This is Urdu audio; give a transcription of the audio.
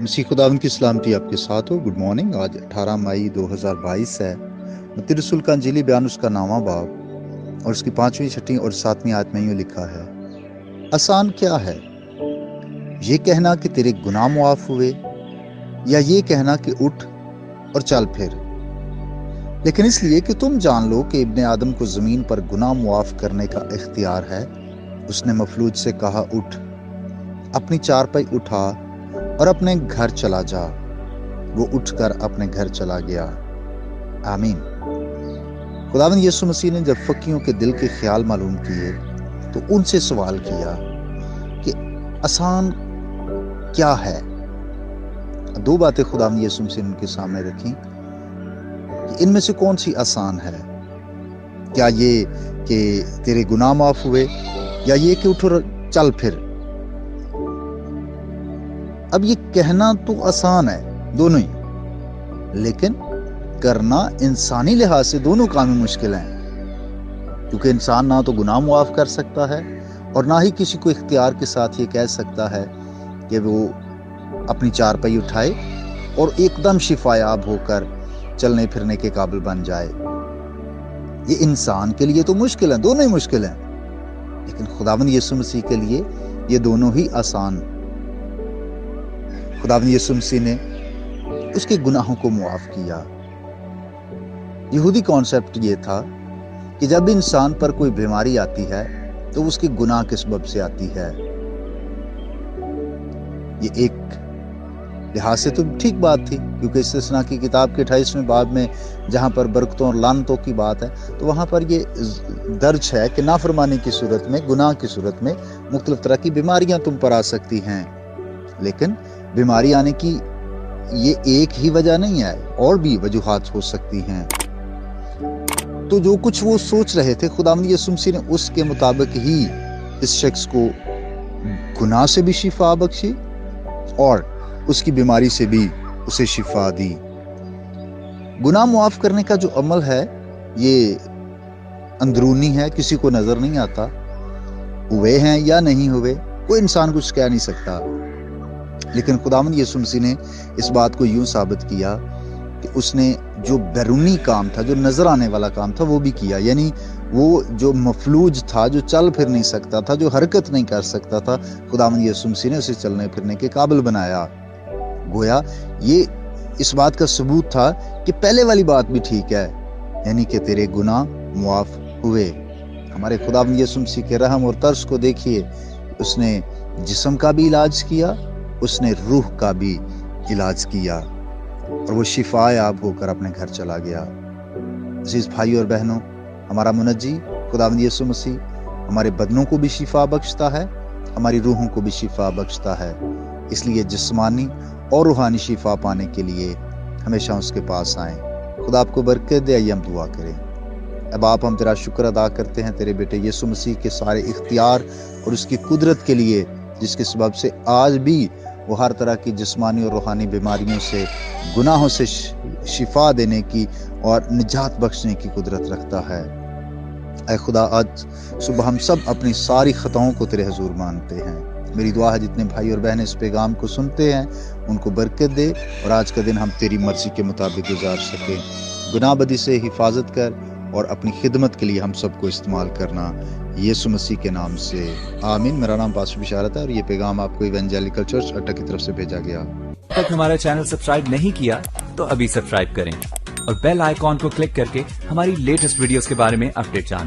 مسیح خداوند کی سلامتی آپ کے ساتھ ہو۔ Good morning. آج 18 مئی 2022 ہے۔ متی رسول کا انجیلی بیان اس کا 9واں باب اور اس کی 5ویں 6 اور 7ویں آیت میں یوں لکھا ہے، آسان کیا ہے یہ کہنا کہ تیرے گناہ معاف ہوئے، یا یہ کہنا کہ اٹھ اور چل پھر؟ لیکن اس لیے کہ تم جان لو کہ ابن آدم کو زمین پر گناہ معاف کرنے کا اختیار ہے، اس نے مفلوج سے کہا، اٹھ، اپنی چارپائی اٹھا اور اپنے گھر چلا جا۔ وہ اٹھ کر اپنے گھر چلا گیا۔ آمین۔ خداوند یسوع مسیح نے جب فقیوں کے دل کے خیال معلوم کیے تو ان سے سوال کیا کہ آسان کیا ہے؟ دو باتیں خداوند یسوع مسیح نے ان کے سامنے رکھی کہ ان میں سے کون سی آسان ہے؟ کیا یہ کہ تیرے گناہ معاف ہوئے، یا یہ کہ اٹھ اور چل پھر؟ اب یہ کہنا تو آسان ہے، دونوں ہی، لیکن کرنا انسانی لحاظ سے دونوں کام مشکل ہیں، کیونکہ انسان نہ تو گناہ معاف کر سکتا ہے اور نہ ہی کسی کو اختیار کے ساتھ یہ کہہ سکتا ہے کہ وہ اپنی چارپائی اٹھائے اور ایک دم شفا یاب ہو کر چلنے پھرنے کے قابل بن جائے۔ یہ انسان کے لیے تو مشکل ہیں، دونوں ہی مشکل ہیں، لیکن خداوند یسوع مسیح کے لیے یہ دونوں ہی آسان۔ خداوند یسوع مسیح نے اس کے گناہوں کو معاف کیا۔ یہودی کانسیپٹ یہ تھا کہ جب انسان پر کوئی بیماری آتی ہے تو اس کے گناہ کے سبب سے آتی ہے۔ یہ ایک لحاظ سے تو ٹھیک بات تھی، کیونکہ استثناء کی کتاب کے 28ویں باب میں جہاں پر برکتوں اور لعنتوں کی بات ہے تو وہاں پر یہ درج ہے کہ نافرمانی کی صورت میں، گناہ کی صورت میں مختلف طرح کی بیماریاں تم پر آ سکتی ہیں، لیکن بیماری آنے کی یہ ایک ہی وجہ نہیں ہے، اور بھی وجوہات ہو سکتی ہیں۔ تو جو کچھ وہ سوچ رہے تھے، خداوند یسوع مسیح نے اس کے مطابق ہی اس شخص کو گناہ سے بھی شفا بخشی اور اس کی بیماری سے بھی اسے شفا دی۔ گناہ معاف کرنے کا جو عمل ہے یہ اندرونی ہے، کسی کو نظر نہیں آتا، ہوئے ہیں یا نہیں ہوئے کوئی انسان کچھ کہہ نہیں سکتا، لیکن خداوند یسوع مسیح نے اس بات کو یوں ثابت کیا کہ اس نے جو بیرونی کام تھا، جو نظر آنے والا کام تھا، وہ بھی کیا۔ یعنی وہ جو مفلوج تھا، جو چل پھر نہیں سکتا تھا، جو حرکت نہیں کر سکتا تھا، خداوند یسوع مسیح نے اسے چلنے پھرنے کے قابل بنایا۔ گویا یہ اس بات کا ثبوت تھا کہ پہلے والی بات بھی ٹھیک ہے، یعنی کہ تیرے گناہ معاف ہوئے۔ ہمارے خداوند یسوع مسیح کے رحم اور ترس کو دیکھیے، اس نے جسم کا بھی علاج کیا، اس نے روح کا بھی علاج کیا، اور وہ شفا یاب ہو کر اپنے گھر چلا گیا۔ عزیز بھائی اور بہنوں، ہمارا منجی خداوند یسوع مسیح ہمارے بدنوں کو بھی شفا بخشتا ہے، ہماری روحوں کو بھی شفا بخشتا ہے، اس لیے جسمانی اور روحانی شفا پانے کے لیے ہمیشہ اس کے پاس آئیں۔ خدا آپ کو برکت دے۔ آئیے ہم دعا کریں۔ اے باپ، ہم تیرا شکر ادا کرتے ہیں تیرے بیٹے یسوع مسیح کے سارے اختیار اور اس کی قدرت کے لیے، جس کے سبب سے آج بھی وہ ہر طرح کی جسمانی اور روحانی بیماریوں سے، گناہوں سے شفا دینے کی اور نجات بخشنے کی قدرت رکھتا ہے۔ اے خدا، آج صبح ہم سب اپنی ساری خطاؤں کو تیرے حضور مانتے ہیں۔ میری دعا ہے جتنے بھائی اور بہنیں اس پیغام کو سنتے ہیں ان کو برکت دے، اور آج کا دن ہم تیری مرضی کے مطابق گزار سکیں۔ گناہ بدی سے حفاظت کر اور اپنی خدمت کے لیے ہم سب کو استعمال کرنا، یسوع مسیح کے نام سے آمین۔ میرا نام پاسٹر بشارت ہے اور یہ پیغام آپ کو ایونجیلیکل چرچ اٹک کی طرف سے بھیجا گیا۔ اب تک ہمارا چینل سبسکرائب نہیں کیا تو ابھی سبسکرائب کریں اور بیل آئیکن کو کلک کر کے ہماری لیٹسٹ ویڈیوز کے بارے میں اپڈیٹ جانیں۔